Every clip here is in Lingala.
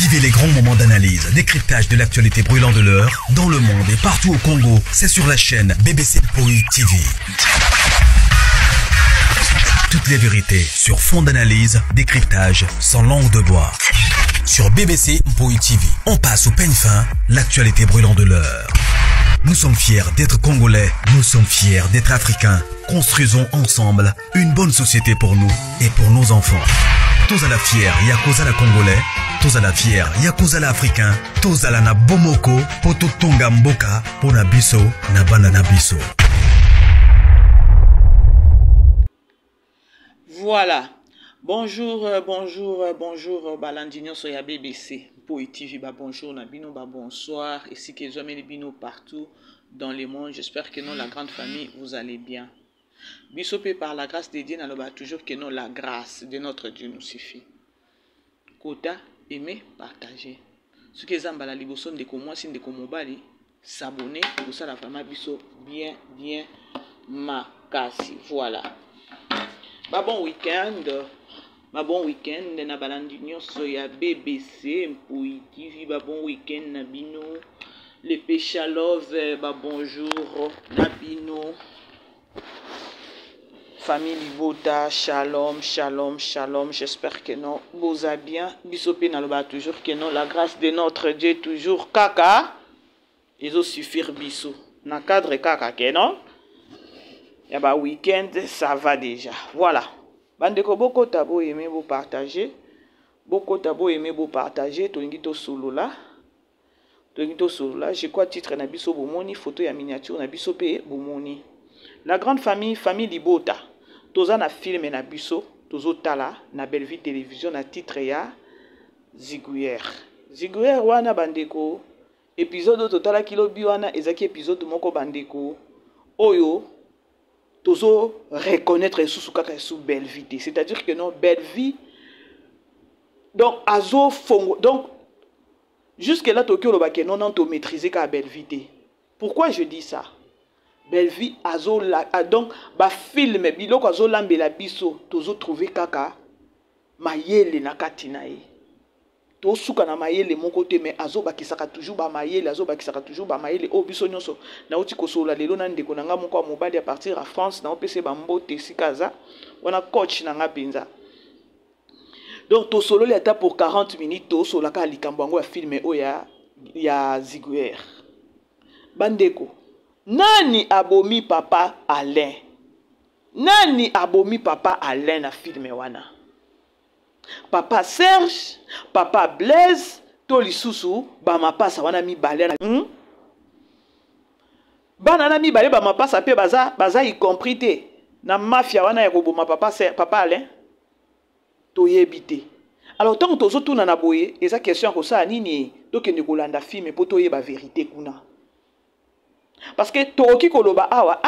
Vivez les grands moments d'analyse, décryptage de l'actualité brûlante de l'heure, dans le monde et partout au Congo. C'est sur la chaîne BBC Mpoi TV. Toutes les vérités sur fond d'analyse, décryptage, sans langue de bois. Sur BBC Mpoi TV, on passe au peigne fin, l'actualité brûlante de l'heure. Nous sommes fiers d'être Congolais, nous sommes fiers d'être Africains. Construisons ensemble une bonne société pour nous et pour nos enfants. Tous à la fière, Yakozala Congolais. Tous à la fière, Yakozala Africain. Tous à la na Bomoko, Poto Tonga Mboka, Pona Biso, Nabana Nabiso. Voilà. Bonjour, Balandinho Soya BBC. Mpoi TV, bonjour, Nabino, bonsoir. Ici que les bino partout dans le monde. J'espère que non, la grande famille, vous allez bien. Bisopé par la grâce de Dieu, n'alloba toujours que non, la grâce de notre Dieu nous suffit. Kota, aimer, partager. Ce que zamba la liboson de moi, c'est de komobali, s'abonner, pour ça la famille biso bien, makasi. Voilà. Bon week-end. Bon week-end na Balandinho Soya BBC Mpoi TV. Bon week-end na bino. Les péchas love. Bonjour na bino. Famille Libota, shalom. J'espère que non. Vous allez bien. Bisopé naloba toujours que non. La grâce de notre Dieu toujours. Kaka. Ils ont suffire biso. Na cadre kaka que non. Y'a week-end, ça va déjà. Voilà. Bandeko boko tabo aimé vous partager. Boko tabo aimé vous partager. Tongito solo là. Je crois titre na biso bomoni. Photo ya miniature na biso pe bomoni. La grande famille Libota. Toza na film na biso. Tozo tala na Belle Vie Télévision na titre ya Ziguer. Ziguer wana bandeko. Épisode total kilo bi wana ezaki épisode moko bandeko. Oyo. Tozo reconnaître sous kaka sous Belle Vie. C'est-à-dire que non, Belle Vie. Donc, azo fongo. Donc, jusque là, Tokyo le baké non, to maîtriser ka Belle Vie. Pourquoi je dis ça? Belle Vie, azo la. Donc, ba film, biloko azo lambe la biso. Tozo trouver kaka. Mayele na katinae. To suka na mayele mon côté, mais azo bakisaka toujours ba mayele, azo bakisaka toujours ba mayele. Oh, biso nyonso. Na uti kosola lelo na ndeko nanga moko mobali à partir à France na opese ba mbote sikaza. On a coach nanga benza. Donc to solo le ata pour 40 minutes to sola ka likambango ya filme o ya Ziguer. Bandeko. Nani abomi papa Alain? Nani abomi papa Alain na filme wana? Papa Serge, Papa Blaise, Toli Susu, Bamapasa wana mi balé na Banana mi balé Bamapasa pe baza y compris te. Na mafia wana ya koboma papa Alain. Toyebite. Alors tant que tozo tuna na boye, eza question ko sa nini to kende kolanda film po toyeba vérité kuna. Parce que toki koloba awa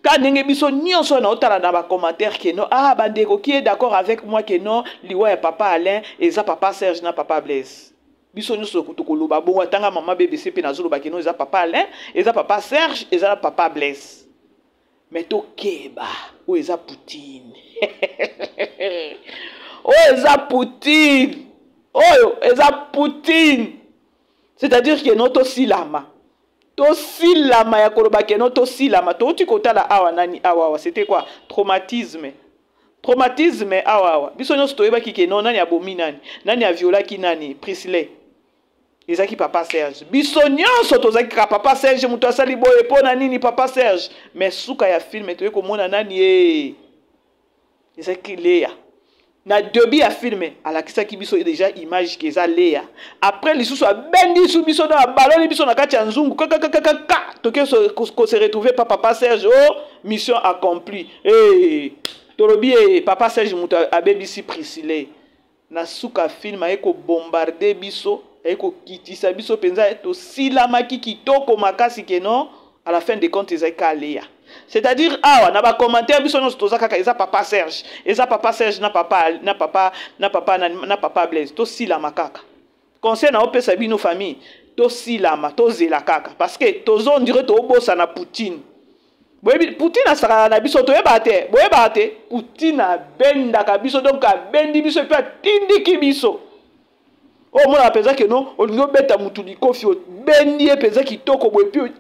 quand ndenge biso nyonso na otala na ba commentaire que non bandeko qui est d'accord avec moi que non liwa ya papa Alain eza papa Serge na papa Blaise biso nyonso kutokoloba bon atanga mama BBC pe nazoloba que non eza papa Alain eza papa Serge eza papa Blaise mais to keba o eza Poutine o eza Poutine oyo eza Poutine c'est-à-dire que non to silama to silama ya koloba keno to silama to tu kotala awa nani awa c'était quoi traumatisme awa biso nyonso toyeba ki keno nani abomi nani a viola ki nani Prisley ezaki papa Serge biso nyonso tozaki ka papa Serge muto asali boye pona nini papa Serge mais suka ya film toye komona nani ezaki Léa na début à filmer à la kisa ki biso déjà image que ça Léa après les sous bendi sous biso na ballon biso na kati ya nzungu toke se retrouver papa Serge mission accomplie tolobi papa Serge muto abebisi Priscille na suka film eko bombarder biso eko kitisa biso penza to silamaki kitoko makasi que non à la fin des comptes ezaka Léa. C'est-à-dire awa na ba commentaire biso no toza kaka eza papa Serge na papa Blaise to sila makaka conseil na opesa bino famille to sila ma to zela kaka parce que tozo on dirait to bossa na Poutine Poutine asaka na biso to yebate Poutine benda ka biso donc bendi biso pe tindiki biso Oh mona peza que non, olingo beta mutu likofi o bendi peza kitoko boye puis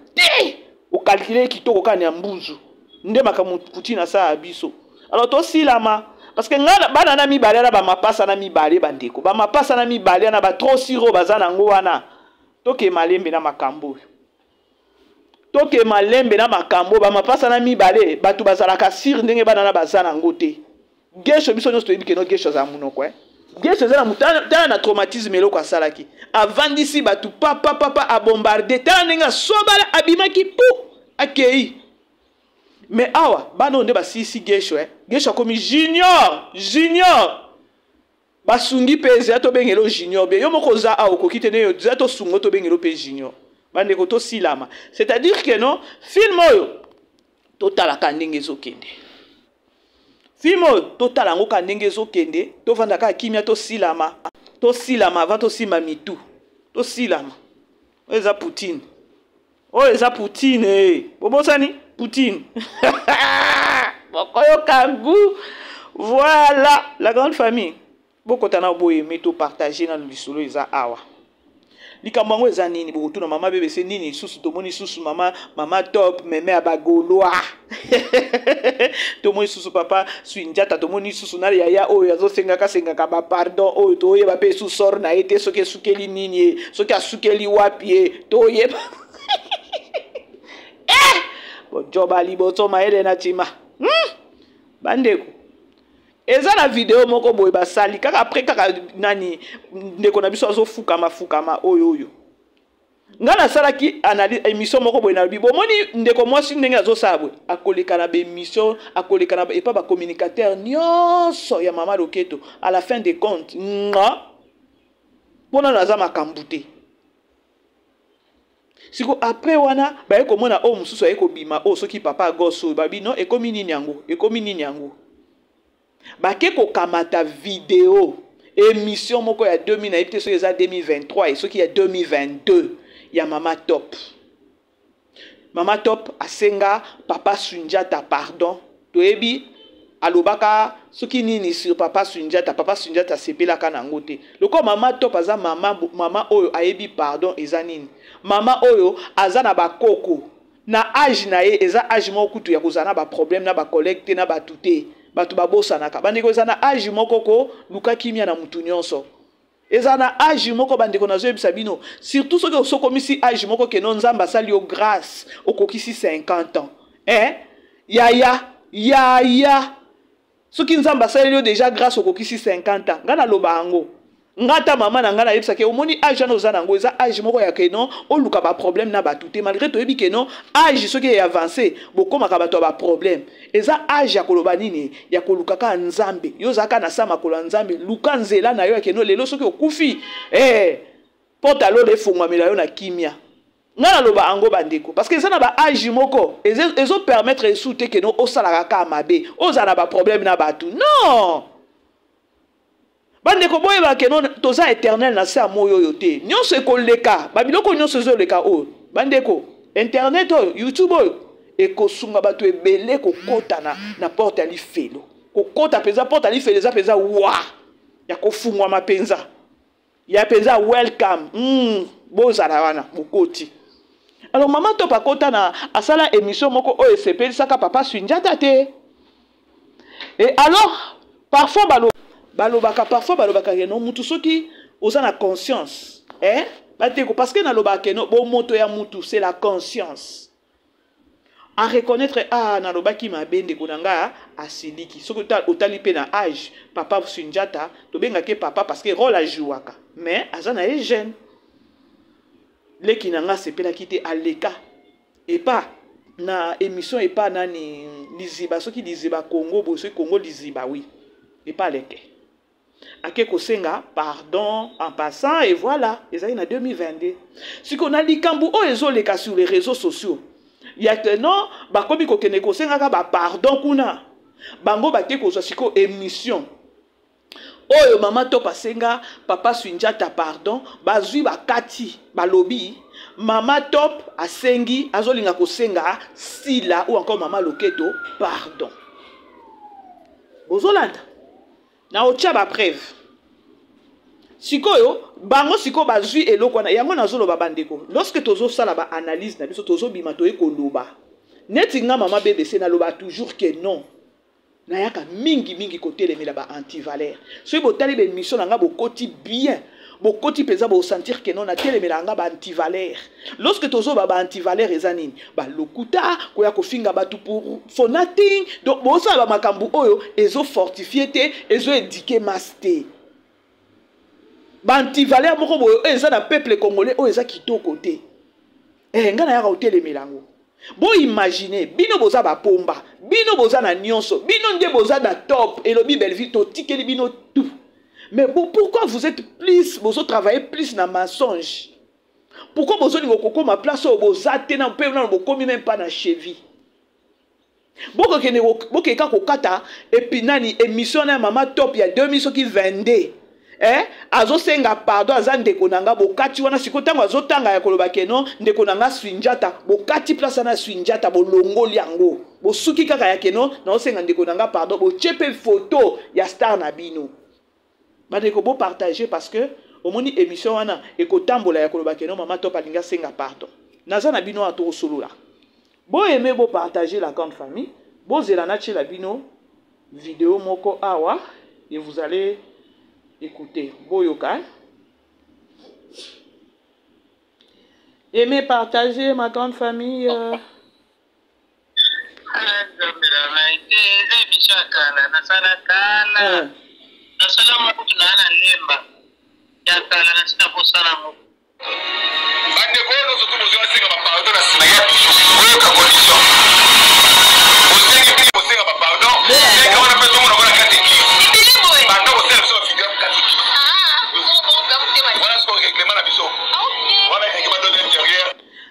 o calculer kitoko kani ya mbuzu. Nde makamu putina sa abiso. Alors to silama parce que nga bana na mibale na ba mapasa na mibale bandeko. Ba mapasa na mibale na ba trop siro bazana ngo wana. Toke malembe na makambo. Toke malembe na makambo ba mapasa na mibale batu bazalaka sir ndenge bana na bazana ngo te. Gesho biso nyo stoyi keno gesho za munoko gesho za mutana na traumatisme eloko asalaki. Avant d'ici batu papa a bombardé tala ndenge sobala abimaki pou akei. Mais awa bana onde ba sisi gesho gesho komi junior basungi peze ato bengelo junior be yo moko za awo kokite ne yo za to sungo to bengelo pe junior bande ko to silama, c'est-à-dire que non film oyo totala ka ndenge ezokende film oyo totala ngo ka ndenge ezokende to vanda ka kimia to silama avant to simba mitu to silama oyo eza Poutine bobosani Poutine bokoyo kangu. Voilà la grande famille. Beaucoup tana boye meto partager na lisolo eza awa. Likambo ngo eza nini bokutu na mama bebe se nini susu to moni susu mama top meme abagoloa. To moni susu papa Sunjata to moni susu na yaya oyo azosenga ka ba pardon oyo to yeba pe su sor na ete soki sukeli nini soki asukeli wapi to yeba. Bojoba liboto maele na chima. Bandeko. Eza na video moko boye basali kaka après kaka nani ndeko na biso azo fukama oyo. Ngana salaki analyse émission moko boye na bibo moni ndeko mwasi ndenge azo sabwe akoleka na be émission akoleka na et pas ba communicateur nyonso ya mama Loketo à la fin des comptes nga pona naza makambute. Siko après wana ba eko mona o mususu eko bima o soki papa goso babi no ekomi nini yango bake ko kamata vidéo émission moko ya 2000 na ipte so eza 2023 et soki ya 2022 ya mama top asenga papa Sunjata pardon toyebi alobaka soki nini sur papa Sunjata sepelaka nango te loko mama top aza mama oyo ayebi pardon eza nini mama oyo aza na bakoko na âge na ye eza âge moko kutu ya kozana ba problème na ba collecte na ba tuté batu babosanaka bandeko eza na âge moko ko luka kimia na mutu nyonso eza na âge moko bandeko nazoyebisa bino surtout soki osokomisi âge moko keno nzamba asali yo grâce okokisi 50 ans yaya soki nzamba asali yo déjà grâce okokisi 50 ans ngana loba yango ngata mama na ngana yebisa ke omoni âge na ozana ngo eza âge moko ya keno oluka ba problème na batute malgré to yebi keno âge soki ya avancé bokoma ka bato ba problème eza âge ya koloba nini ya koluka ka nzambe yo zaka na sama kola nzambe luka nzela na yo ya keno lelo soki okufi porta lo le fungwa mela yo na kimia ngana loba ango bandeko parce que eza na ba âge moko ezo permettre esute keno osala ka mabe ozana ba problème na batu non. Bandeko boye ba keno toza éternel na sa moyo yote. Nyonso ekoleka, babiloko nyonso ezoleka o. Bandeko, internet o, YouTube o, ekosunga batu ebele kokota na porte ali felo. Kokota peza porte ali felo za peza wa. Ya kofungwa mapenza. Ya penza welcome. Bozala wana bokoti. Alors maman to pakota na asala émission moko o esepeli saka papa Sunjata te. Et alors parfois balobaka no mutu soki oza na conscience bateko parce que na lobaka no bo moto ya mutu c'est la conscience à reconnaître na lobaki mabende konanga asiliki soki otali pe na âge papa Sunjata to benga ke papa parce que rôle a jouaka mais azana e jeune leki nanga sepela kite aleka et pas na émission et pas nani liziba soki liziba Congo bo soki Congo liziba oui et pas leke ake kosenga pardon en passant et voilà ezali na 2022 si qu'on a likambu o ezoleka sur les réseaux sociaux ya que non bakomi kokene kosenga ka ba pardon kuna bango bate kozwa siko émission oyo mama to pasenga papa Sunjata pardon bazwi bakati balobi mama top asengi azolinga kosenga sila ou encore mama Loketo pardon bozolanda na ocha ba preuve sikoyo bango siko bazui eloko na yango nazolo babandeko lorsque tozo sala ba analyse na biso tozo bima toye koloba neti nga mama BBC na loba toujours que non na yaka mingi côté les mila ba anti-valeur so botali be mission nga bokoti bien bokoti peza bo sentir que non na tele mila nga ba anti-valeur lorsque tozo ba anti-valeur ezanini ba lokuta ko ya kofinga batu pour for nothing donc bo sala ba makambu oyo ezo fortifier te ezo éduquer master ba anti-valeur moko boyo eza na peuple congolais oyo eza kitoko te nga na yaka hôtel emelango bo imaginer bino boza ba pomba bino boza na nyonso bino nde boza na top et lobi Belleville to tikeli bino tout mais pourquoi vous êtes plus bozo travailler plus na mensonge pourquoi bozo ningo kokoma place au boza te na pe na bokomi même pas na cheville boko kene bokeka kokata et puis nani émission na mama top ya 2022 azo senga pardon azande konanga bokati wana sikotango azotanga ya koloba keno ndeko nanga swinjata bokati place na swinjata bolongoli yango bosuki kaka ya keno na osenga ndeko nanga pardon bo chepe photo ya star na bino bandeko bo partager parce que omoni émission wana ekotambola ya koloba keno mama top alinga senga pardon naza na bino ato solola bo aimer bo partager la grande famille bo zela na chela bino vidéo moko awa et vous allez écoutez, Boyoka. Aimez partager ma grande famille.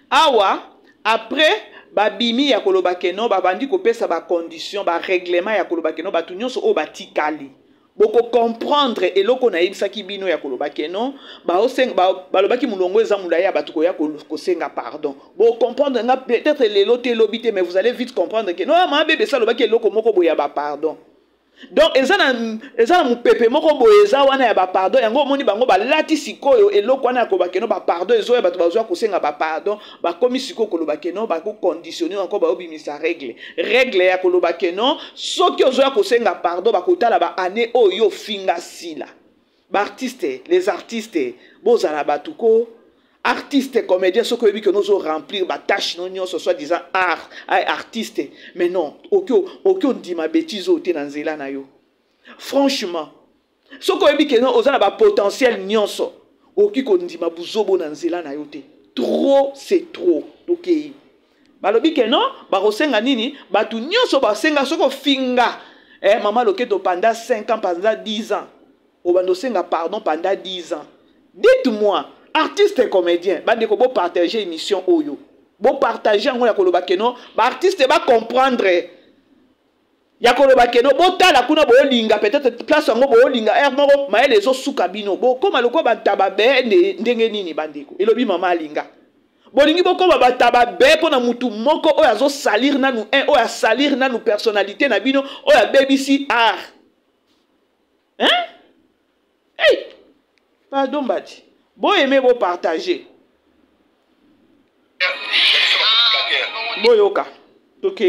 Awa après babimi ya koloba keno babandi kopesa ba condition ba règlement ya koloba keno batu nyonso o batikali boko comprendre eloko na yebisaki bino ya koloba keno ba osenga balobaki mulongo eza mulaya ya batu ko ya kosenga pardon bo comprendre nga peut-être lelo te lobité mais vous allez vite comprendre que non ma bébé ça lobaki eloko moko boya ba pardon donc ezana mu pepe moko boye eza wana ya ba pardon yango moni bango ba lati sikoyo eloko wana ko bakeno ba pardon ezo ya bato bazwa kosenga ba pardon ba komi siko ko lobakeno ba ko conditionner encore ba obimisa règle ya ko lobakeno soki ozo ya kosenga pardon ba kotala ba année oyo finga sila ba artiste les artistes bozala batuko artiste comédien ce que que nous remplir ba tâche non nyonso soit disant art artiste mais non aucun dit ma bêtise au na nzela na yo franchement ce que que nous ozana ba potentiel nyonso oki ko ndima buzobo na nzela na yo te trop c'est trop OK balobi que non ba kosenga nini batu nyonso ba senga soko finga maman loketo pendant 5 ans pendant 10 ans o bando senga pardon pendant 10 ans dites-moi artiste et comédien bandeko bo partager émission oyo bo partager ngona koloba keno ba artiste ba comprendre ya koloba keno bo tala kuna bo linga peut-être place ngo bo linga moko maele zo suka bino bo koma loko ba taba be ndenge nini bandeko elobi mama linga bo lingi bo koma ba taba be pona mutu moko oyo azo salir nanu oyo salir nanu personnalité na bino oyo BBC art hey pardon bati bon aimer bon partager boyoka OK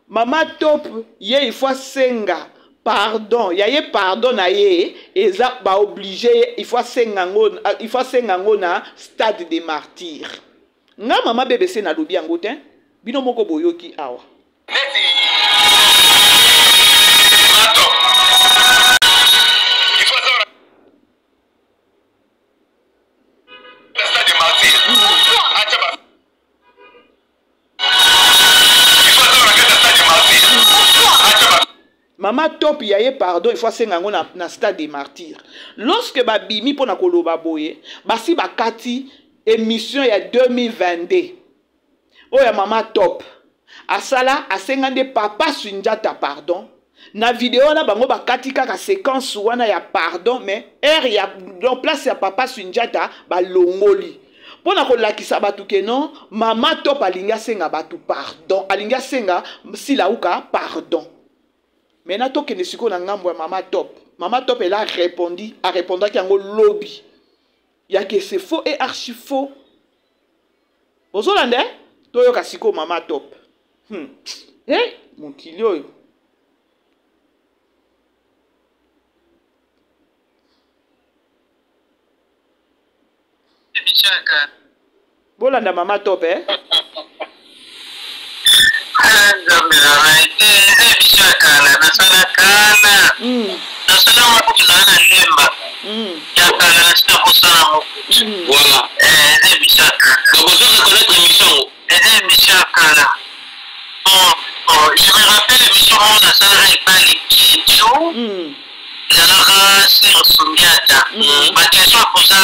Mama top ye il faut senga pardon ya ye pardon na ye eza ba obligé il faut senga ngona stade des martyrs nga mama BBC na lobi yango te bino moko boyoki awa stade des martyrs Maman Top yaye pardon il faut sengango na stade des martyrs. Lorsque babimi pona koloba boye, basi bakati émission ya 2022. Oya Maman Top. Asala asengande papa Sundiata pardon. Na vidéo na bango bakati kaka séquence wana ya pardon mais air ya dans place ya papa Sundiata ba longoli. Pona ko lakisa batu ke non Maman Top alinga senga batu pardon. Alinga senga silauka pardon. Maintenant to kene siko na ngambo ya Maman Top. Maman Top elle a répondu ki yango lobby. Ya que c'est faux et archi faux. Ozolande to yo kasiko Maman Top. Eh mon kilio yo. Bolanda Maman Top Voilà. Je me rappelle l'émission on a ça avec les Kitio. Sur Sundiata. Ma question pour ça,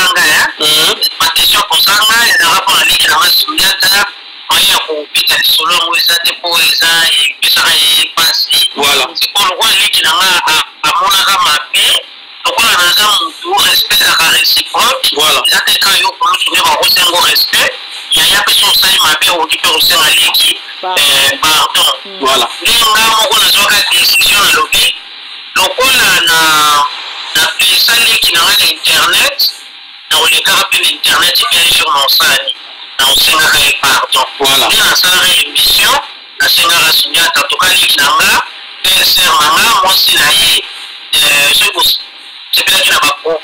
ma question pour ça, il y a un rapport à l'équipe de Sundiata. Il y a pour Peter Solo, où ils étaient pour les uns et puis ça est passé. Voilà. C'est pour le roi l'équipe à mon avis, donc on a un respect à la réciproque. Voilà. Il y a quelqu'un qui a souvenir en gros respect. Il y a personne qui m'a bien occupé au sein de l'équipe. Pardon. Voilà. Nous avons une décision à l'objet. Donc on a fait ça qui n'a pas internet, dans les cas de l'internet bien sûr dans ça, dans Sénégal pardon. Voilà. Nous dans ça émission, la Sénégal Sundiata en tout cas qui n'a pas, c'est maman moi c'est là c'est bien qu'il n'a pas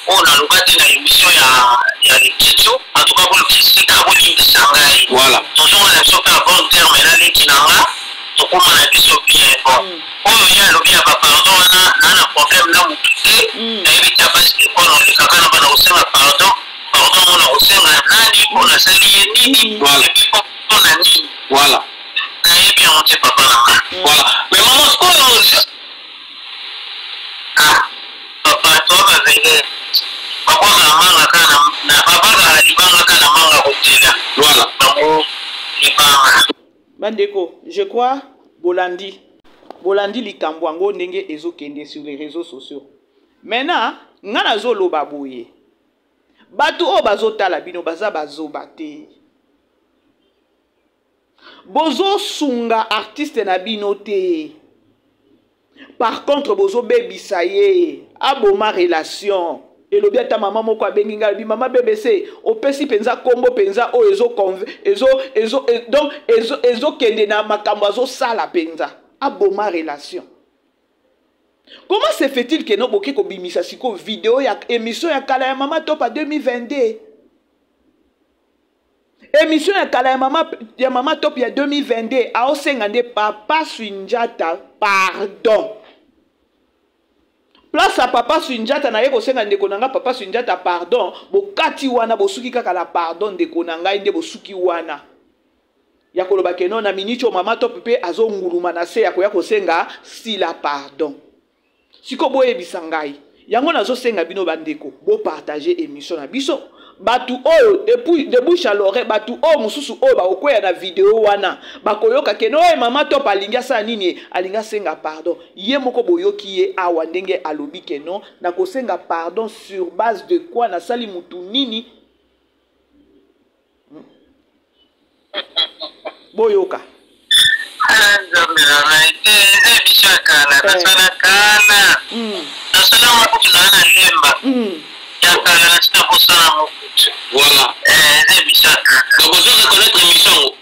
on a le bâti dans l'émission il y a les questions en tout cas pour le petit carbone de Shanghai. Voilà. Toujours on a chopé un bon terme là les qui n'a pas, donc on a dit bien bon. Il y a le pardon, on a un problème là où tout est, et puis parce que on a le caca on a aussi un pardon, on a aussi un nani, on a sali, voilà, et puis on a ni, voilà. Et puis on sait papa là, voilà. Mais maman, ce qu'on a, ah, papa, toi, avec papa la kana, na papa la libanga kana manga hôtel, voilà. Donc libanga. Bandeko, je crois Bolandi likambwango ndenge ezokende sur les réseaux sociaux. Maintenant, ngana zo loba boye. Batu o bazotala bino baza bazoba te. Bozo sunga artiste na bino te. Par contre bozo bebisa ye aboma relation. Elobi ata mama moko abengi ngai bi mama BBC opesi penza kombo penza o ezo kende na makambo azo sala penza. Aboma relation. Comment se fait-il que non boké ko bimisa siko vidéo ya émission ya kala ya Maman Top à 2022? Émission ya kala ya Maman Top ya 2022 a osengande papa Sundiata pardon. Place à papa Sundiata na yeko sengande konanga papa Sundiata pardon, bokati wana bosuki kaka la pardon de konanga inde bosuki wana. Ya koloba ke non na minicho Maman Top pe azo nguluma na se ya koya kosenga sila pardon. Siko boye bisangai. Yango nazo senga bino bandeko, bo partager émission na biso. Batu oyo de bouche à l'oreille, batu o mususu o ba okoya na vidéo wana. Bakoyoka ke no Maman Top alinga sa nini, alinga senga pardon. Ye moko boyoki ye awa ndenge alobi ke non, na kosenga pardon sur base de quoi na sali mutu nini? Boyoka. Voilà. Donc vous devez connaître l'émission.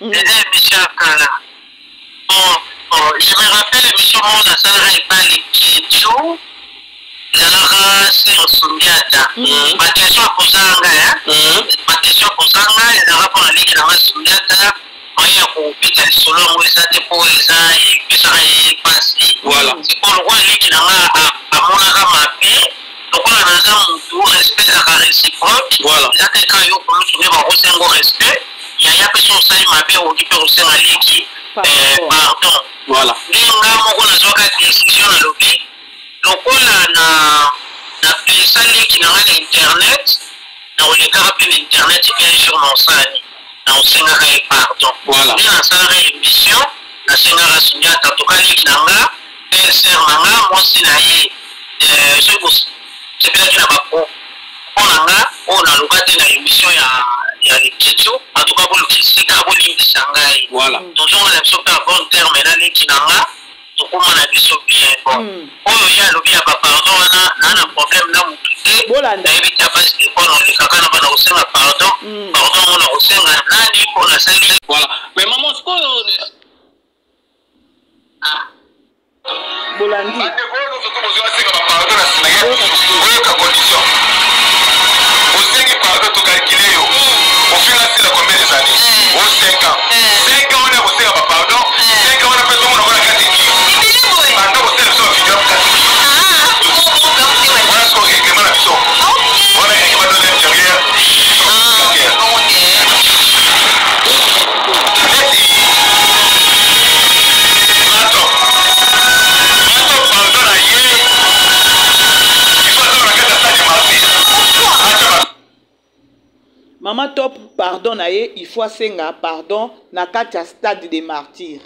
Je me rappelle l'émission on a ça avec les Kitio. Sur Sundiata. Ma question pour ça, ma question pour ça, il y a un rapport à l'équipe de Sundiata. Il y a pour Peter Solo, où ils étaient pour les uns et puis ça est passé. Voilà. C'est pour le roi l'équipe de mon avis, donc on a un respect à la réciproque. Voilà. Il y a quelqu'un qui a souvenir en gros respect. Il y a personne qui m'a bien occupé au sein de l'équipe. Pardon. Voilà. Nous avons lokola na pesa leki na ngana internet na olekaka pe na internet un jour na osani na osengaka ye pardon nde nasalaka émission nasengaka Sundiata toka leki na nga pere ser na nga mwasi na ye sepelaki na bako mpo na nga oyo naluka te na émission ya Leketu atuka bolukisika bolimbisa ngai tozongana biso mpe a bon terme na leki na nga tokóma na biso bien bon oyo ye alobi ya bapardon wana naa na problème na motu te nayebi te base de mpo na olekaka na bana kosenga pardon pardon ngo na kosenga nani mpo nasali voilà mais maman sikoyo bolandi oyoka condition osengi pardon tokalkile yo ofinasila combien des années o 5 ans 5 ans wana kosenga bapardon 5 ans wana mpe tomona kona katiki banda kosala biso bavideo katiki wana siko regrema na biso wana regrema de l'intérieur neti mato pardon na ye ifo azala na kati ya stade martir Mama Top pardon na ye il faut asenga pardon na kati ya stade des martyrs.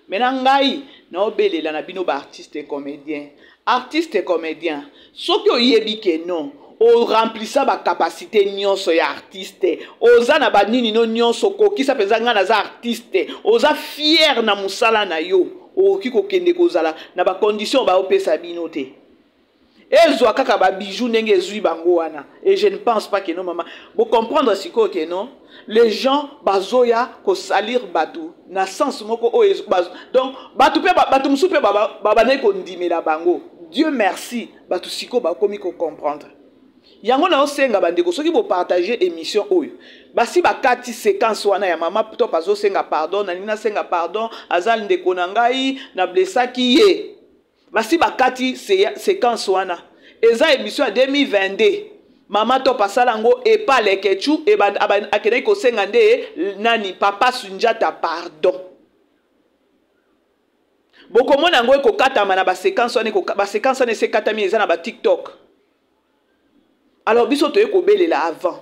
Maintenant ngai na obelela na bino ba artiste et comédien. Artiste et comédien. Soki oyebi ke non o remplissa ba capacité nyonso ya artiste. Oza na ba nini no nyonso kokisa peza nga na za artiste. Oza fier na musala na yo. Oki kokende kozala na ba condition ba opesa bino te. Ezwa kaka ba bijou ndenge ezwi bango wana. Et je ne pense pas que non maman. Vous comprendre siko que non. Les gens bazoya ko salir batu na sens moko o donc batu pe batu musupe baba na ko ndimela bango. Dieu merci batu siko ba komi ko comprendre. Yango na osenga bandeko soki bo partager émission oyo. Basi bakati séquence wana ya mama Top azosenga pardon na nina senga pardon azal ndeko na ngai na blessaki ye. Basi bakati séquence wana eza émission ya 2022 Mama Top asalango epa Leketu e akene ko senga nde nani papa Sundiata pardon boko mona ngo ko katama na ba séquence wana se katami eza na ba TikTok. Alors biso to ko belela avant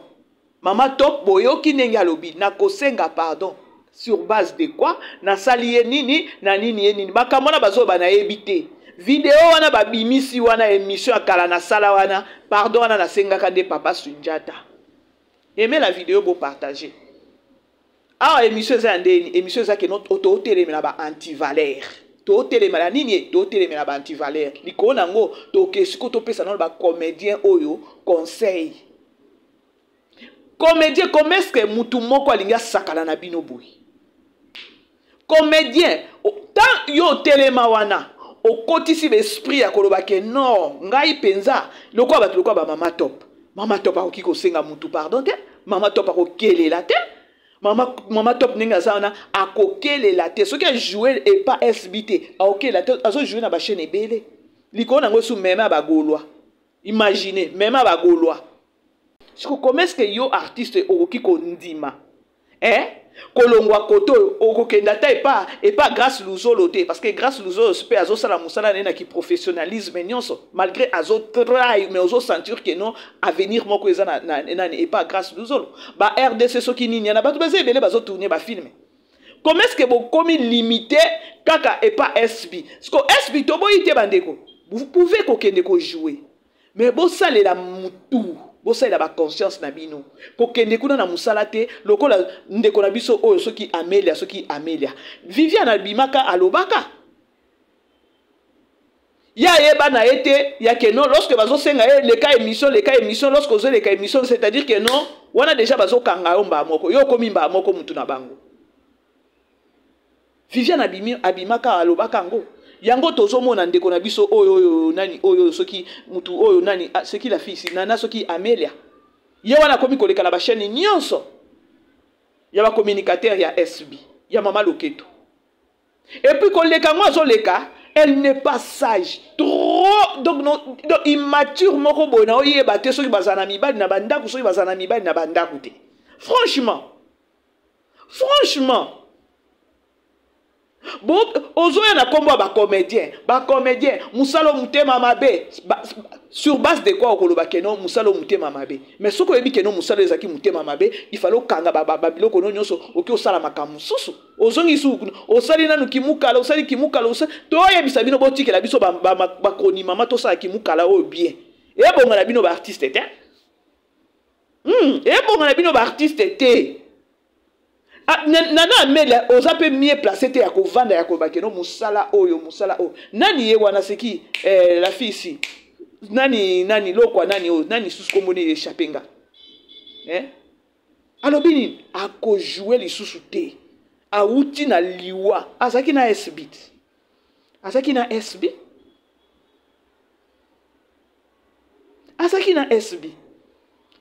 Mama Top boyoki ndenge alobi na ko senga pardon sur base de quoi na saliye nini na nini bakamona bazo bana ebité video wana babimisi wana émission akala na sala wana pardon wana na senga kande papa Sundiata. Aimez la vidéo pour partager. Ah émission za ndeni émission za ke not auto télé na ba anti-valeur. To télé mala nini to télé na ba anti-valeur. Liko nango to kesiko to pesa na ba comédien oyo conseil. Comédien comment est-ce que mutu moko alinga sakala na bino boy. Comédien tant yo téléma wana au kotisi l'esprit ya koloba ke non ngai penza lokwa batu lokwa ba Mama Top akoki ko senga mutu pardon te Mama Top akokelela te Mama Top ninga zaona akokelela te soki a jouer et pas SBT akokelela te azo jouer na ba chaîne ebele liko nango su mema ba golwa imaginez mema ba golwa siko comment est-ce que yo artiste okoki ko ndima kolongwa koto okokenda ta et pas grâce luzolo te parce que grâce luzolo pe azo sala musala na ki professionnalisme nyonso malgré azo try mais ozo sentir que non avenir moko eza na et pas grâce luzolo ba RDC soki nini na batu baze belé bazo tourner ba film. Comment est-ce que vous commis limité kaka et pas SB parce que SB to boyite bandeko vous pouvez kokende ko jouer mais bo salela mutu bosa ila ba conscience na bino kokende kuna na musala te lokola ndeko na biso oyo soki Amelia Viviane Albimaka alobaka ya yeba na ete ya que non lorsque bazo senga les cas émission lorsque ozo les cas émission c'est-à-dire que non wana déjà bazo kanga mba moko yo komi mba moko mutu na bango Viviane Albimaka alobaka ngo yango tozomona ndeko na biso oyo nani oyo soki mutu oyo nani soki la fille nana soki Amelia ye wana komi koleka la ba chaîne nyonso ya ba communicateur ya SB ya mama Loketo et puis koleka ngo azoleka elle n'est pas sage trop donc immature moko bona oyeba te soki bazana mibali na bandaku soki bazana mibali na bandaku te franchement Bon, ozoya na kombo ba comédien, musalo mutema mabe, sur base de quoi okoloba keno musalo mutema mabe. Mais soko yebi keno musalo ezaki mutema mabe, il fallait kanga ba biloko no nyonso oki osala makamu susu. Ozongi su osali nanu kimukala, osali kimukala, to yebisa bino botikela biso ba koni mama to sala kimukala o bien. E bonga na bino ba artiste te. E bonga na bino ba artiste te. Nana mela ozape mieux placé te ya kovanda ya kobakeno musala oyo. Nani ye wana seki la fille ici. Nani lokwa nani sous komone échappenga. Alobini a ko jouer li sous te. A uti na liwa. Azaki na S-beat.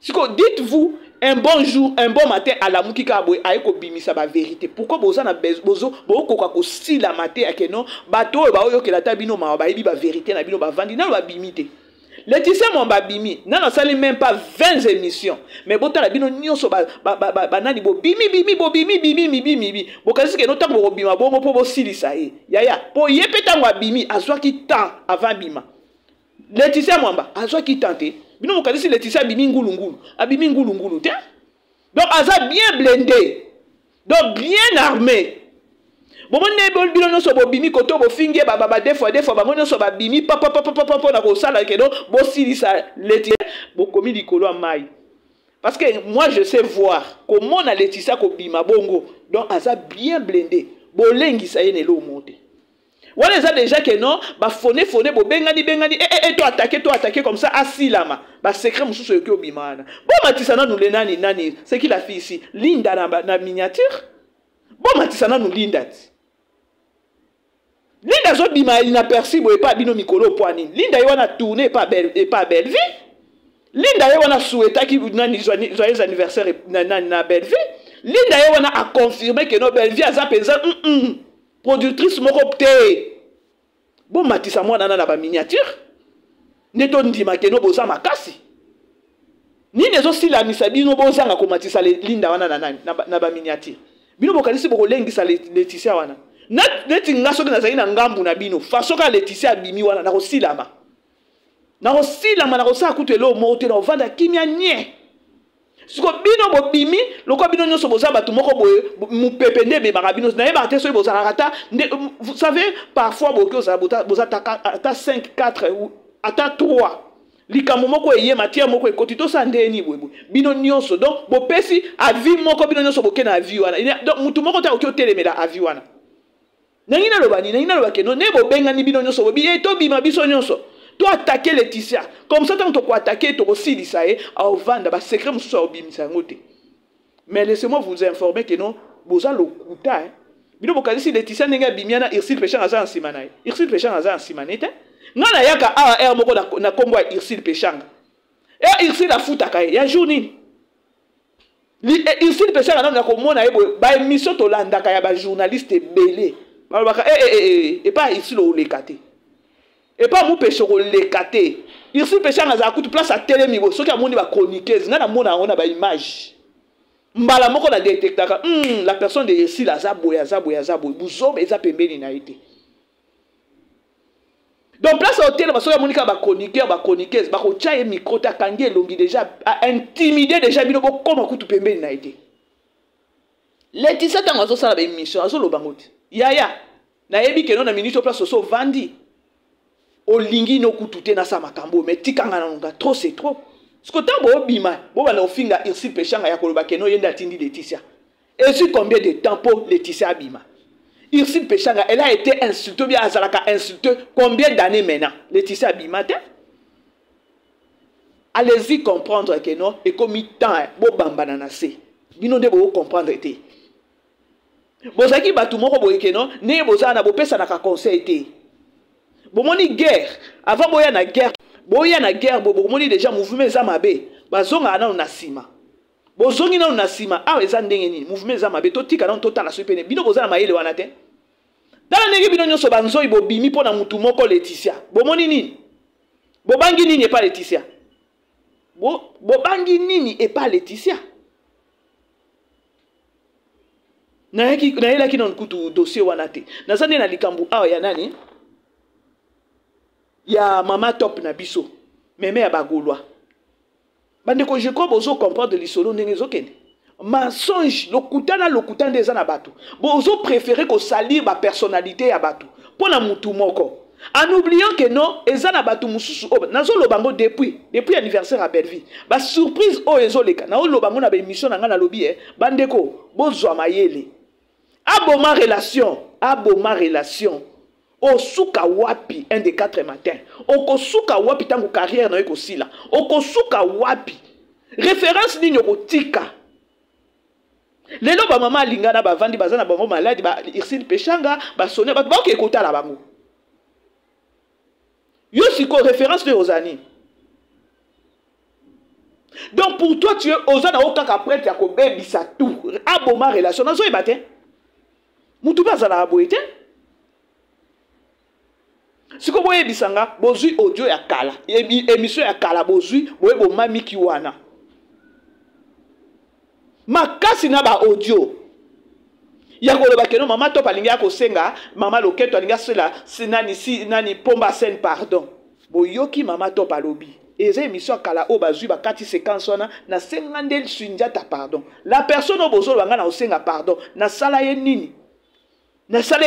Siko dites-vous un bon jour, un bon matin à la mouki kabwe aiko bimisa ba vérité. Pourquoi boza na bozo boko ko si la matin akeno bato ba oyo ke la tabino ma ba ibi ba vérité na bino ba vandi na ba bimité. Laetitia mon ba bimi na sali même pas 20 émissions mais bota la bino nyonso ba nani bo bimi bo kasi ke no tango bo bima bo po bo silisa e yaya po yepeta ngwa bimi azwa ki temps avant bima. Laetitia Mwamba azwa ki tenter bino mokalisi Laetitia bimi ngulungulu te. Donc aza bien blindé, donc bien armé. Bon ne bino nyonso bo bimi koto bo finge des fois ba nyonso ba bimi papa na ko sala ke do bo silisa Laetitia bo komi likolo mai. Parce que moi je sais voir comment na Laetitia ko bima bongo, donc aza bien blindé bo lengi sa yene lo monte. Voilà ça déjà que non, bah foné bo bengani toi attaquer comme ça asilama. Bah secret mususu yoki obimana. Bon matisana nous nani, c'est qui la fille ici? Linda na miniature. Bon matisana nous Linda. Linda zo bima inaperçu bo pas bino mikolo poani. Linda yo na tourner pas Belleville. Linda yo na souhaita ki nani joyeux anniversaire na Belleville. Linda yo na a confirmer que no Belleville aza penza productrice mokopte. Bon matisa moi na ba miniature. Neto ndima keno boza makasi. Ni nezo sila misabino boza nga ko matisa Linda wana na ba miniature. Bino bokalisi boko lengisa Laetitia wana. Neti ngaso na zaina ngambu na bino. Faso ka Laetitia bimi wana na ko silama. Na ko silama na ko sa kutelo mote na vanda kimia nye. Siko bino bo bimi loko bino nyonso boza batu moko boye mupepende be marabino na yeba te so boza rata. Vous savez parfois boza ta 5 4 ou ata 3 likambo moko eye matière moko ekoti to sandeni bwebwe bino nyonso donc bo pesi avi moko bino nyonso boke na avi wana donc mutu moko ta oki otelemela avi wana nangina loba keno ne bo bengani bino nyonso bobi to bima biso nyonso. Tu attaquer Laetitia. Comme ça, tant que tu attaquer, tu aussi dit ça, à vendre, bah secret, monsieur, au bimisa ngote. Mais laissez-moi vous informer que non, vous avez le couta, bino bokali si Laetitia nenga bimiana Irsil Péchant aza en simanaï. Irsil Péchant aza en simanete. Ngana yaka a moko na kombo Irsil Péchant. Et Irsil la futa kai, ya journée. Irsil Péchant na komona ebo ba émission to landa ka ya ba journaliste belé. Ba baka et pas Irsil o lekate. Et pas mon péché au l'écaté. Il se péché à la place à télémibo. Ce qui a monté ma chroniqueuse, n'a pas on a ba image. Mbala moko la détecta la personne de ici la zaboya. Bouzo mais ça pembeni na été. Donc place au télé parce que monika ba chroniqueuse ba ko tcha micro ta kangi longi déjà a intimidé déjà bino comme kutu pembeni na été. Laetitia tango ça la émission azo lo bangoti. Yaya na yebi ke non na minute place so vandi. Olingi no kutute na sa makambo mais tikanga na nga trop c'est trop. Ce que tant bo bima bo bana ofinga Irsil Péchanga ya koloba keno yenda tindi Laetitia. Et sur combien de temps pour Laetitia bima? Irsil Péchanga elle a été insultée bien azalaka insultée combien d'années maintenant? Laetitia bima te? Allez-y comprendre que non et comme temps bo bambana na se. Bino de bo comprendre te. Bozaki batu moko boye que non ne bozana bo pesa na ka conseil te. Bomoni guerre avant boya na guerre bomoni déjà mouvement zamabe bazonga na nasima bozongi na nasima a eza ndenge nini mouvement zamabe to tika na totala so pene bino bozana mayele wana te dala ndenge bino nyonso banzoi bobimi pona mutu moko Laetitia bomoni nini bobangi nini e pas Laetitia bobangi nini e pas Laetitia nayelaki na kutu dossier wana te naza nde na likambo awa ya nani ya mama top na biso meme ya bagolwa bandeko je crois bozo comprendre lisolo ndenge ezokende mensonge lokutana nde eza na bato bozo préféré kosalir bapersonnalité ya bato mpo na mutu moko en oubliant que non eza na bato mosusu oyo nazoloba ngo depuis anniversaire ya Belleville basurprise oyo ezoleka naoloba ngo na baémission na ngai nalobi bandeko bozwa mayele aboma relation osuka wapi un des 4 matins okosuka wapi tango carrière na yo ekosila okosuka wapi référence nini okotika lelo bamama alingana bavandi baza na bango maladi Irsine Pechanga basone bato baoke ekotala bango yo siko référence de ozani donc pour toi tu es ozana okaka prêtre ya kobebisa tout aboma relation nazoyeba te mutu bazala boye te siko boyebisanga bozwi audio ya kala émission ya kala bozwi boye bomamiki wana makasi na ba audio ya koloba keno mama top alingi ya kosenga mama loketo alingi asela nani pomba scène pardon boyoki mama top alobi eza émission kala o bazwi bakati séquence wana na senga ndel sunjata pardon la personne obozo banga na osenga pardon na sala ye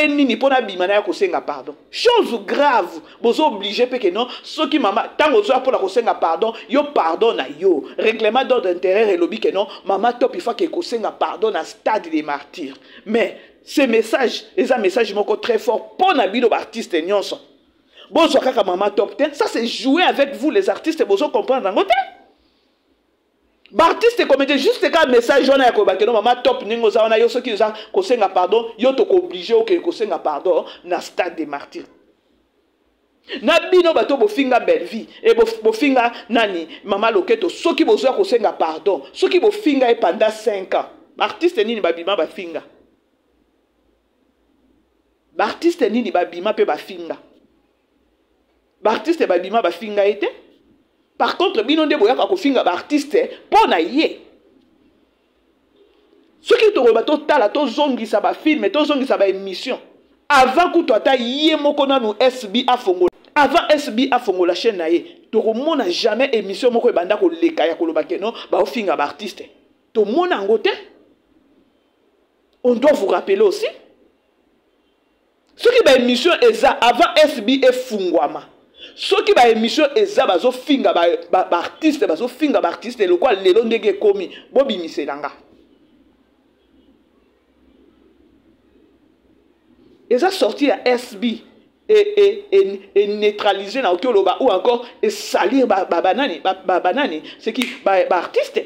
nini pona bima na ya kosenga pardon chose grave bozo obligé pe que non soki mama tango zo pona kosenga pardon yo pardon na yo règlement d'ordre intérieur elobi que non mama top il faut que kosenga pardon na stade des martyrs mais ces messages les messages moko très fort pona bino ba artiste nyonso bozo kaka mama top ten ça c'est jouer avec vous les artistes bozo comprendre ngote Bartiste comédien juste quand message on a que mama top ningo za ona yo soki za kosenga pardon yo to obligé o ke kosenga pardon na stade des martyrs na bino bato bofinga Belleville et bofinga nani mama loketo soki bozo kosenga pardon soki bofinga e pendant 5 ans artiste nini babima bafinga artiste nini babima pe bafinga artiste babima bafinga ete. Par contre, bino nde boyaka kofinga ba artiste pona ye. Ce qui te rebato tala to zongisa ba film to zongisa ba émission. Avant que toi ta ye moko na nu SB afongo. Avant SB afongo la chaîne na ye. To remona jamais émission moko banda ko leka ya koloba keno ba ofinga ba artiste. To mona ngote. On doit vous rappeler aussi. Ce qui ba émission eza avant SB efungwama. Ce qui ba émission eza bazo finga ba artiste bazo finga ba artiste le quoi lelo ndenge komi bobi miselanga eza sorti à SB et neutraliser na okoloba ou encore et salir banani c'est qui ba artiste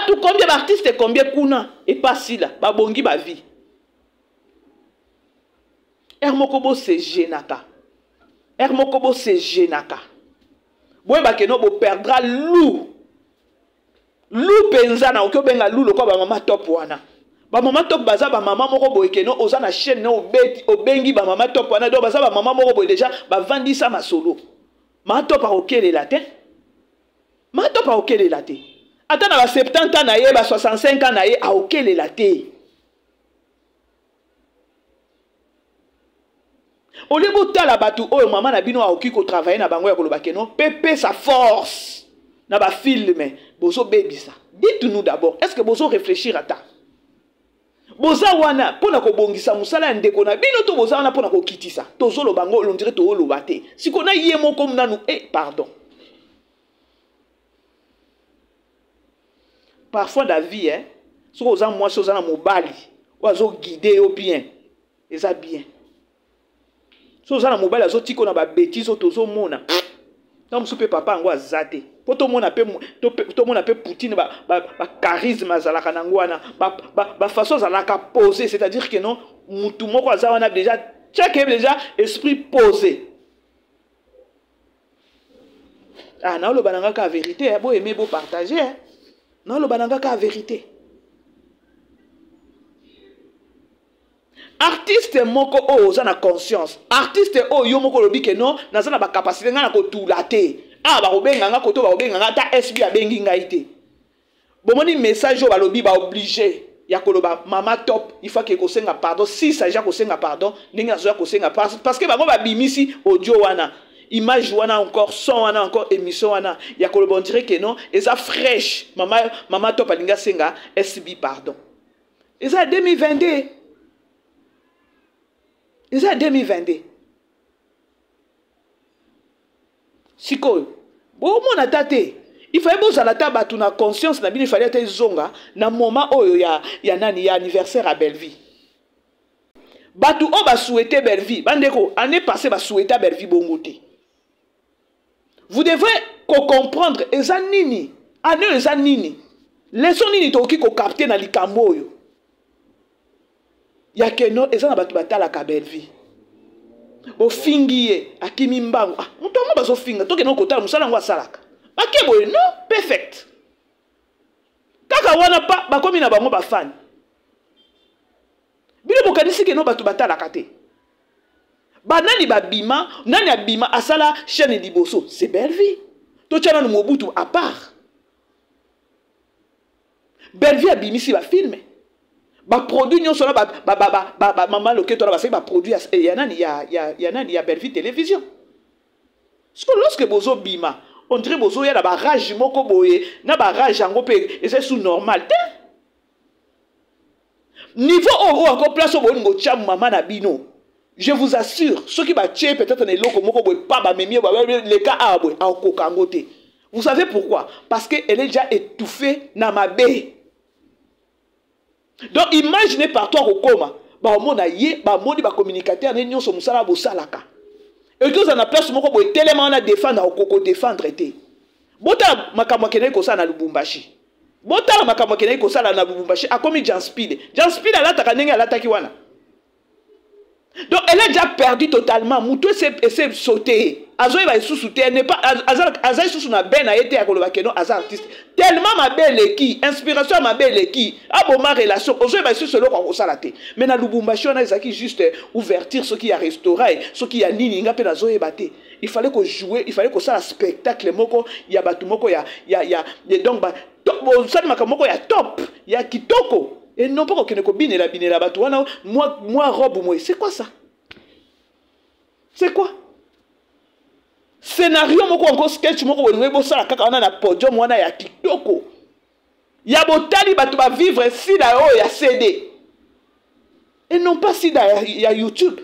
tout combien d'artistes combien kuna et pas si là ba bongi ba vie Hermokobo se genaka. Hermokobo se genaka. Boye bakeno bo perdra lou. Lou penza na okyo benga lou lokwa ba mama top wana. Ba mama top baza ba mama moko boye keno oza na chaîne na obeti obengi ba mama top wana do baza ba mama moko boye déjà ba vandisa masolo. Ma top a okele la te. Ma top a okele la te. Ata na ba 70 ans na ye ba 65 ans na ye a okele la te. Olebo tala batu oyo mama na bino aoki ko travailler na bango ya koloba keno pepe sa force na ba filme bozo bebisa. Dites-nous d'abord, est-ce que bozo réfléchir à ta boza wana pona ko bongisa musala ndeko na bino to boza wana pona ko kitisa tozo lo bango on dirait to lo bate siko na ye moko mnanu pardon. Parfois la vie ce que oza moi chose na mobali ozo guider au bien eza bien. So za na mobile azotiko na ba bêtise otozo mona. Na msupe papa ngo azate. Po to mona pe to mona pe Poutine ba charisme zalaka na ngwana ba façon zalaka poser, c'est-à-dire que non mutu moko azawana déjà chaque déjà esprit posé. Ah na lo bananga ka vérité bo aimer bo partager. Na lo bananga ka vérité. Artiste moko o oza na conscience. Artiste o yo moko lobi ke non naza na ba capacité nga na ko tulate. Ah ba obenga nga koto ba obenga nga ta SB abengi ngai te. bomoni message au balobi ba obligé ya koloba mama top il faut que kosenga pardon si ça ja kosenga pardon ninga zo kosenga parce que bango ba bimisi audio wana image wana encore son wana encore émission wana ya koloba on dirait que non et ça fraîche mama top alinga senga SB pardon et ça 2022 et ça 2022 sikoyo bon mon atate il fallait que la table à na conscience na bien il fallait être zonga na moment oyo ya nani ya anniversaire à Belleville batu o ba souhaiter Belleville bandeko année passée ba souhaiter Belleville bongoté vous devrez comprendre eza nini année eza nini leçon nini to ki ko capter na likambo oyo ya keno eza na batu batala ka Belleville o fingiye akimi mbango muto ngo bazo finga to keno kotala musala ngo asalaka akeboye non perfect kaka wana pa bakomi na bango bafani bino bokanisi ke no batu batalaka te banani babima nani abima asala chaîne liboso c'est Belleville to tshana no Mobutu à part Belleville abimisi ba filme ba produit nyonso na ba mama loketo na ba sai ba produit ya nani ya Belleville télévision parce que lorsque bozo bima on dirait bozo ya na ba rage moko boye na ba rage yango pe c'est sous normal te niveau o encore place au bolingo tcham mama na bino je vous assure ceux qui ba tché peut-être ne loko moko boye pas ba memie les cas abwe a kokangote vous savez pourquoi parce que elle est déjà étouffée na mabe donc imaginez par toi kokoma ba omona ye ba moni ba communicateur ne nyonso musala bo salaka et que ça na place moko boye tellement na défendre okoko défendre été bota makamwa kenai ko sana Lubumbashi bota makamwa kenai ko sala na Lubumbashi akomi Jean Speed alata kanenge alata ki wana donc elle a déjà perdu totalement muto essaie sauter azoy ba isusu te n'est pas azay isusu na ben a été akoloba keno azar artiste tellement ma belle qui inspiration ma belle qui aboma relation ozoy ba isusu lo ko sala te mais na Lubumbashi on a ezaki juste ouverture ce qui a restaurant ce qui a nini nga pe na zoy baté il fallait que jouer il fallait que ça spectacle moko ya batu moko ya donc ba ça makamoko ya top ya kitoko et non pas que ne combine la binela batu wana moi robe moi c'est quoi ça c'est quoi scénario moko encore sketch moko wenwe bo sala kaka wana na podium wana ya kitoko ya botali batu ba vivre si la o ya CD et non pas si ya YouTube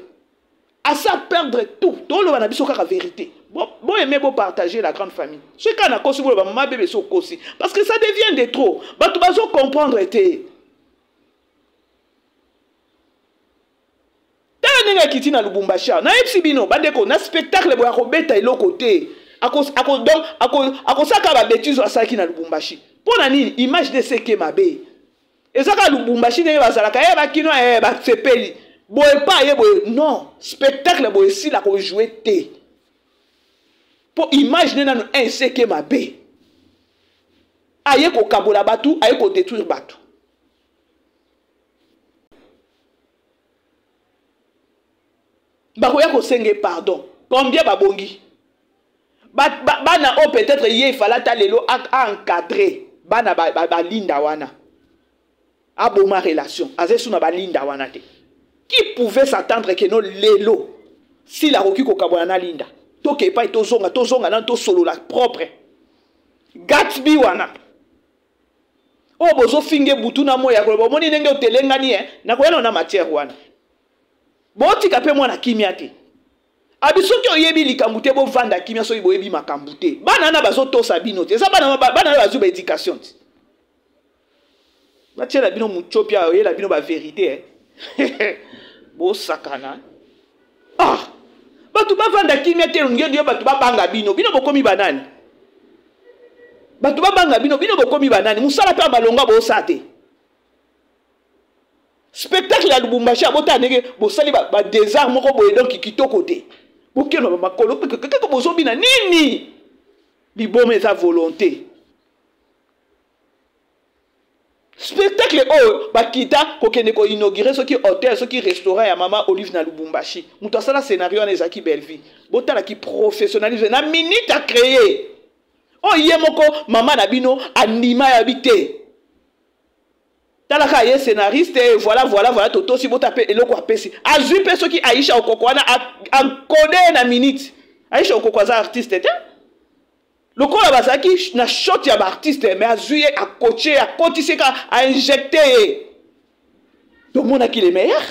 à ça perdre tout le wana biso kaka vérité bon aimer beau partager la grande famille ce qu'on a kosi bo maman bébé so kosi parce que ça devient de trop batu bazo comprendre été nenga kiti na Lubumbashi na epsibino bandeko na spectacle boya ko beta ilo côté ako saka ba bêtise asaki na Lubumbashi pona nini image de ce que mabe ezaka Lubumbashi ne bazalaka ba kino ba sepeli boye pa ye boye non spectacle boye si la ko jouer té pour imaginer na un ce que mabe aye ko kabola batu aye ko détruire batu bakoya ko senge pardon combien babongi bana o peut-être ye fala ta lelo a encadrer bana ba linda wana a boma relation azesu na ba linda wana te qui pouvait s'attendre que no lelo si la roki ko kabona na linda to ke pa to zonga na to solo la propre Gatsby wana o bozo finge butu na moya ko bomoni ndenge otelengani na ko yana na matière wana boti kape mwana kimia te abisoki oyebi likambu te bo vanda kimia so boyebi makambu te bana na bazo tosa bino te eza bana bazo ba éducation te ba tiela bino muchopia oyela bino ba vérité bo sakana batu ba vanda kimia te ngendo batu ba banga bino bokomi banani batu ba banga bino bokomi banani musala pe balonga bo sate spectacle ya Lubumbashi abota ndenge bosali ba désert moko boye donc kitoko te bokeno ba makolo kaka bozobi na nini libome sa volonté spectacle bakita kokende ko inaugurer ce qui hôtel ce qui restaurant ya mama Olive na Lubumbashi muto sala scénario na ezaki Belleville botala ki professionnalisme na minute à créer yemoko mama na bino anima ya bité talaka ye scénariste voilà toto si bota pe eloko apesi azui pe soki Aisha Okoko wana a codé na minute Aisha Okoko za artiste te lokola bazaki na shot ya ba artiste mais azui a coaché a kotiseka a injecté donc mon qui les meilleur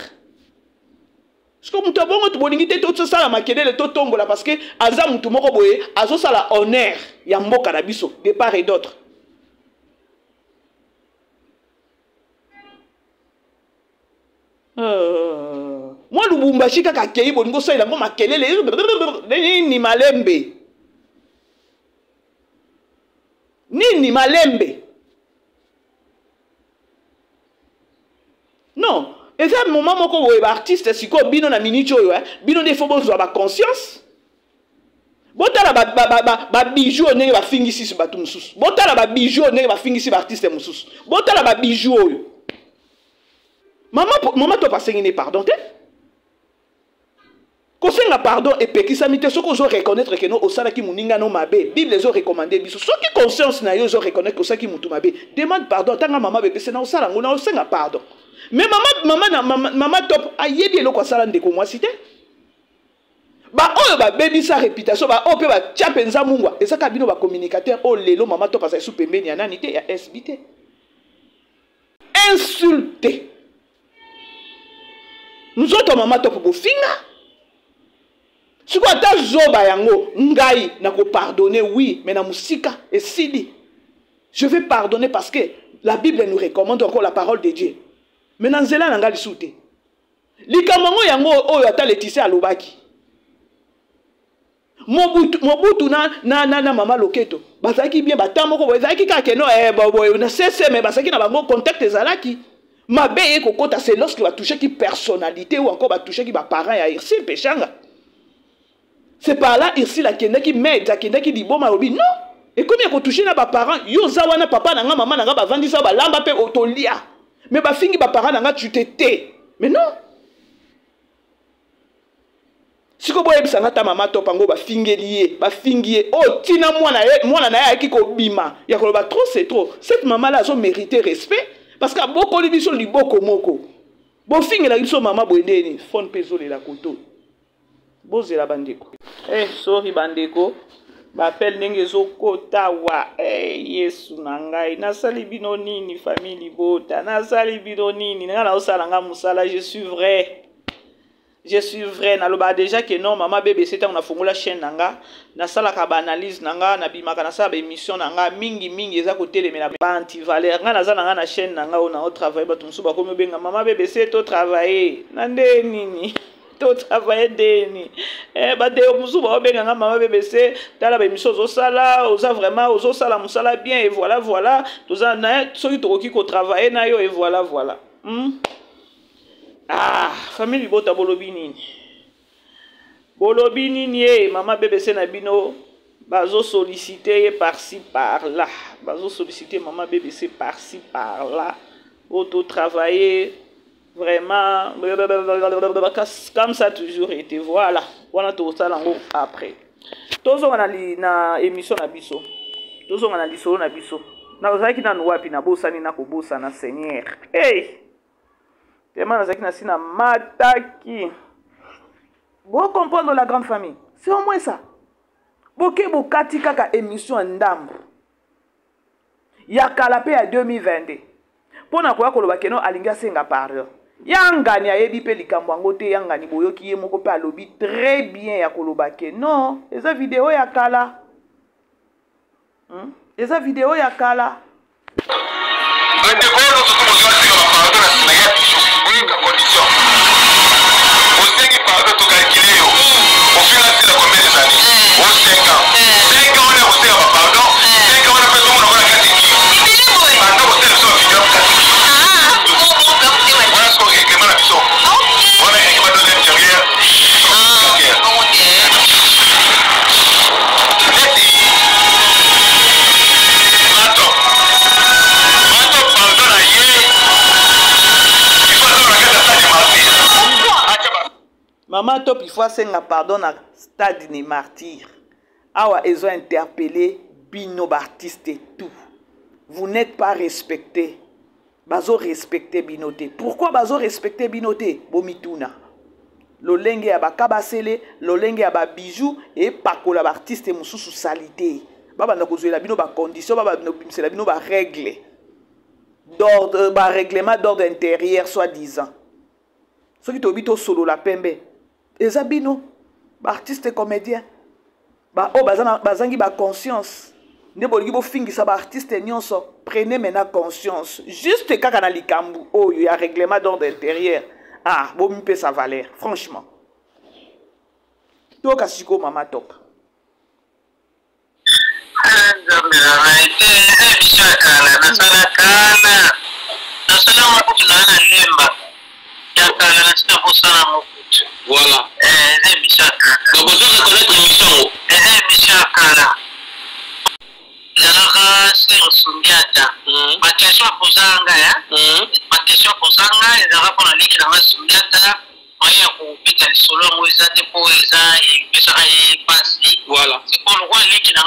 parce que mutu bongo to bolingi te to sala makedele to tombola parce que aza mutu moko boye azo sala honneur ya mboka na biso de part et d'autre. Moi Lubumbashi kaka kei bolingo so ilango makelele ni malembe nini malembe non eza moment moko boye ba artiste siko bino na minute oyo bino de fo bozwa ba conscience botala ba bijoux ndenge ba fingisi bato mususu botala ba bijoux ndenge ba fingisi ba artiste mususu botala ba bijoux oyo Maman to passer pardon te kosenga pardon et pekisami te soko zo reconnaître que no osala ki muninga no mabe Bible zo recommander biso soki conscience na yo zo reconnaître que osala ki mutu mabe demande pardon tanga maman bébé c'est na osala ngona osenga pardon mais maman top ayebi eloko asala ndeko mwasi te ba oyo ba baby sa réputation ba oyo pe ba tia penza mungwa ezaka bino ba communicateur o lelo maman top asa su pembeni ya nani te ya SBT insulté. Nous autres maman top bofinga. Si quoi ta zoba yango ngai na ko pardonner oui mais na musika et sili. Je vais pardonner parce que la Bible nous recommande encore la parole de Dieu. Mais dans zela nanga lisute. Likamango yango oyo ata letise alobaki. Mobutu na mama loketo. Bazaki bien batamoko bazaki ka keno boy na cesse mais bazaki na bango contact ezalaki. Ma belle kokota c'est lorsque va toucher qui personnalité ou encore va toucher qui va parent ya irsi pechanga. C'est par là irsi la kenda qui met za kenda qui dit bon marobi non. Et comme il ko toucher na ba parent yo zawana papa na nga maman na nga ba vandi sa ba lamba pe otolia. Mais ba fingi ba parent na nga tu t'étais. Mais non. Si ko boye bisanga ta maman to pango ba fingelier, ba fingier oh tina mwana na ya ki ko bima. Ya ko ba trop c'est trop. Cette maman là a mérité respect. Parce que beaucoup de gens sont beaucoup moko. Bon fingi la biso mama boendeni fon peso le la koto. Boze la bandeko. Sorry bandeko. Ba appel ndenge zo kota wa Yesu na ngai. Na sali bino nini famille bota. Na sali bino nini na osala nga musala je suis vrai. Je suis vrai na loba déjà que non maman bébé c'était on a fongola chaîne nanga na sala ka ba analyse nanga na bimaka na sala ba émission nanga mingi eza côté les mena ba anti valeur nga na za nanga na chaîne nanga on a au travail ba tumsu ba komo benga maman bébé c'est to travailler na nde nini to travailler deni ba de musu ba benga nga maman bébé c'est tala ba émission zo sala oza vraiment ozo sala musala bien et voilà to za na soki to koki ko travailler na yo et voilà Ah, famille bota bolobi nini ye maman bébé c'est na bino bazo solliciter par-ci par-là bazo solliciter maman bébé c'est par-ci par-là auto travailler vraiment comme ça toujours été voilà to sala ngo après tozo na émission na biso tozo na lisolo na biso na zaki na wapi na bosani na ko bosa na Seigneur Tellement na sina mataki. Vous comprendre la grande famille. C'est au moins ça. Boke bokati kaka émission ndambo. Ya kalape à 2022. Pona kwa koloba keno alinga senga pardon. Yangani ayebi pe likambo yango te yangani boyoki ye moko pe alobi très bien ya koloba keno. Eza vidéo ya kala. Eza vidéo ya kala. Condition. Au 5 par exemple, tu calcules au final de combien des années? Au 5 ans. 5 ans on est au 5 ans, pardon. 5 ans on a fait tout le monde dans la catégorie. Maintenant on sait le son vidéo catégorie. Voilà ce qu'on règlement la mission. Voilà le règlement de l'intérieur. Maman top il faut senga pardon à stade ni martyr. Awa ils ont interpellé bino artiste et tout. Vous n'êtes pas respecté. bazo respecter binote. Pourquoi bazo respecter binote? Bomituna. Lolenge ya bakabasele, lolenge ya ba bijou et pakola ba artiste mususu salité. Baba na kozwela bino ba condition, baba no bimsela bino ba règle d'ordre, ba règlement d'ordre intérieur soi-disant. Ce qui tobito solo la pembe. Eza bino ba artiste comédien. Ba o bazangi ba conscience. Ne bolingi bo fingisa ba artiste nyonso. Prenez maintenant conscience. Juste kaka na likambu oyo ya règlement d'ordre intérieur. Ah, bon mi pe sa valeur, franchement. To kasiko mama top. Voilà. Donc, vous devez connaître l'émission. Zalaka Sundiata. Ma question posanga ya. Ma question posanga ezalaka pona liki na Sundiata. Moya kupita lisolo ngweza te poeza et pesa ye pasi. Voilà. C'est pour le roi liki na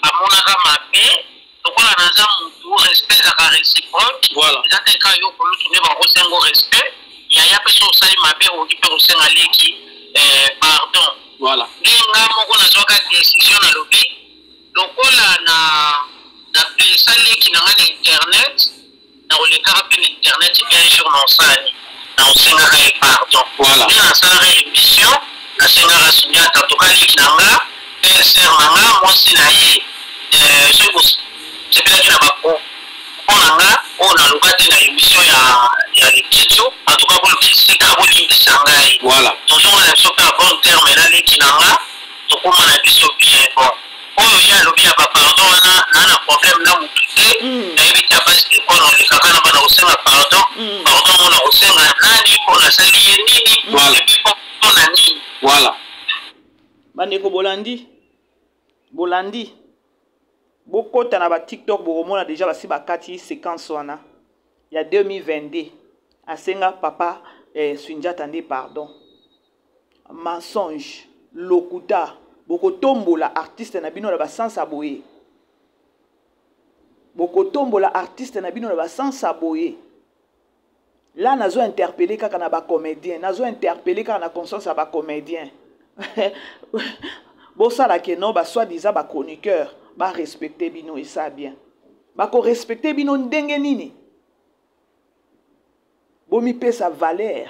amona ka mabe. Lokola naza mutu respect za réciproque. Voilà. Ezate ka yo ko lutu ne ba ko sengo respect. Ya ya peso sali mabe o ki pe ko senga liki pardon. Voilà. Ninga moko na zoka décision na lobi. Donc na pesa leki na internet na oleka pe internet bien sûr non sani na osenga ka pardon. Voilà. Na sala émission na senga ka sunya tatoka leki na nga pesa nga moi sina ye c'est bien que na bako on nga on a lokate na émission ya l'écriture en tout cas pour le c'est ka bo limbe sangai. Voilà. Toujours on a chopé à bon terme na leki na nga to koma na biso bien bon. Oh, il y a l'objet à pardon, on a un problème là où tout est. Évite à passer les points dans les cacanes, on a aussi un pardon. Pardon, on a aussi un nani pour la salle nini. Voilà. Et puis pour la nini. Voilà. Bandeko Bolandi. Beaucoup de na TikTok, beaucoup a déjà basi bakati séquence wana. Il y a 2022. Asenga papa Sundiata ande pardon. Mensonge, lokuta. Bokotombo la artiste na bino la ba sans aboyer. Bokotombo la artiste na bino la ba sans aboyer. Là nazo interpeller kaka na ba comédien, nazo interpeller kaka na conscience ba comédien. Bo sala ke non ba soi-disant ba chroniqueur, ba respecter bino et ça bien. Ba ko respecter bino ndenge nini? Bo mi pesa valeur.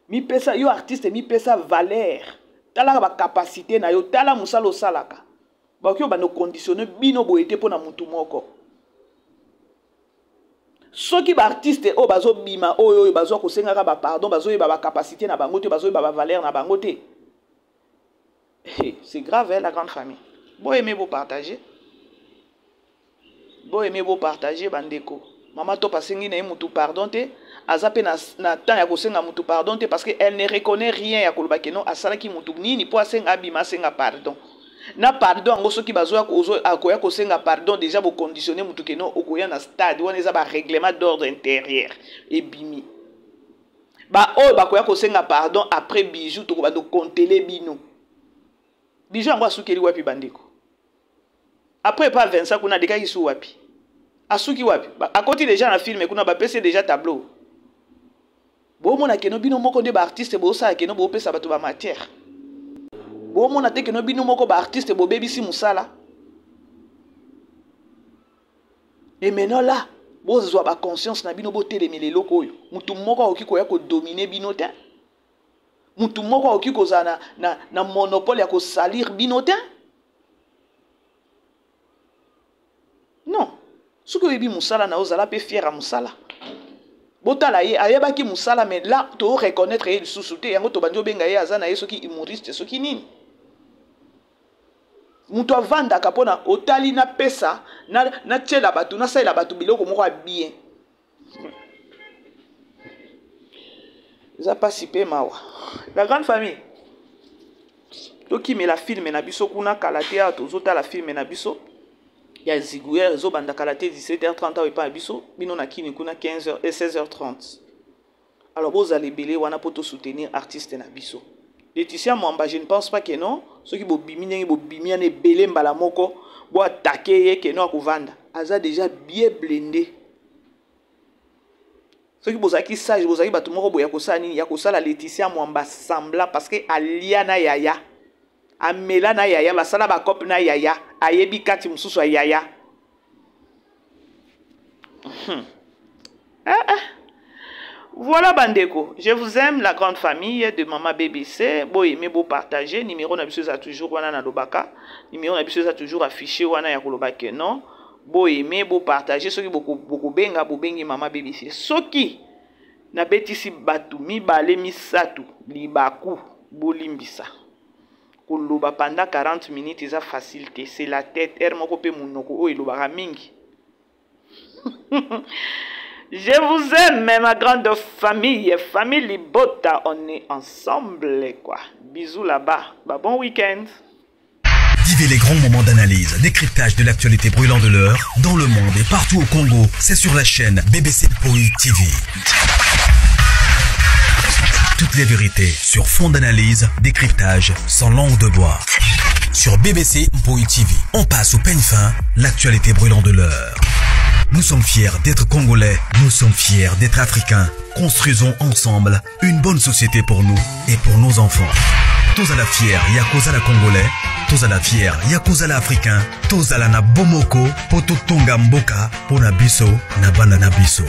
Mi pesa yo artiste mi pesa valeur. Tala ba capacité na yo tala musalo salaka ba ko ba no conditionner bino boyete pona mutu moko soki ba artiste o bazo bima oyo bazo ko senga ba pardon bazo ba capacité na bango te bazo ba valeur na bango te. C'est grave hein, la grande famille. Bo aimer bo partager bandeko mama to pasengi na mutu pardon te azape na temps ya kosenga mutu pardon te parce que elle ne reconnaît rien ya koloba ke non asala ki mutu nini po asenga abima senga pardon na pardon ngo soki bazo akoya kosenga pardon déjà bo conditionner mutu ke non okoya na stade wana eza ba règlement d'ordre intérieur et bimi ba o bakoya kosenga pardon après bijou to ba do compter bino bijou ngo asukeli wapi bandeko après pas 25 kuna deka kisu wapi asuki wapi à côté déjà na film kuna ba pese déjà tableau bo mona keno bino moko nde ba artiste bo sa keno bo pesa bato ba matière bo mona te keno bino moko ba artiste bo bebisi musala et maintenant là bo zwa ba conscience na bino bo telemele loko oyo mutu moko okiko ya ko dominer bino te mutu moko okiko za na monopole ya ko salir bino te non ce que oyebi musala na ozala pe fier à musala botala ye ayebaki musala mais là to reconnaître ye lisusu te yango to bandi obenga ye aza na ye soki humoriste soki nini mutu avandaka mpona otali na pesa na tiela bato nasalela bato biloko moko ya bien eza pasi mpe mawa la grande famille tokimela filme na biso kuna kala te awa tozotala filme na biso ya ziguer ezobanda kala te 17h30 awa epa ya biso bino na kini kuna 15h et 16h30 alors bozala ebele wana mpo tosoutenir artiste na biso Laetitia Mwamba je ne pense pas que non soki bobimi ndenge bobimi ana ebele mbala moko bo atake ye ke no akovanda aza déjà bien blindé soki bozaki sage bozaki bato moko boya kosala nini ya kosala Laetitia Mwamba semblant parce que alia na yaya amela na yaya basala bakope na yaya ayebi kati mosusu ya yaya. Voilà bandeko, je vous aime la grande famille de Maman BBC. Bon aimez beau partager, numéro na biso za toujours wana na lobaka, numéro na biso za toujours affiché wana ya kolobaka non. Bon aimez beau partager soki beaucoup benga bo bengi Maman BBC. Soki na betisi batu mibale misatu libaku bolimbisa. Koloba pendant 40 minutes eza facilité, c'est la tête er moko pe munoko o elobaka mingi. Je vous aime, ma grande famille, famille Libota, on est ensemble, quoi. Bisous là-bas, bah, bon week-end. Vivez les grands moments d'analyse, décryptage de l'actualité brûlante de l'heure, dans le monde et partout au Congo, c'est sur la chaîne BBC Mpoi TV. Toutes les vérités sur fond d'analyse, décryptage, sans langue de bois. Sur BBC Mpoi TV, on passe au peigne fin, l'actualité brûlante de l'heure. Nous sommes fiers d'être Congolais, nous sommes fiers d'être Africains. Construisons ensemble une bonne société pour nous et pour nos enfants. Tous à la fière, Yakoza la Congolais, tous à la fière, Yakoza la Africain, tous à la na Bomoko, Poto Tonga Mboka, Pona Biso, na Banda na Biso.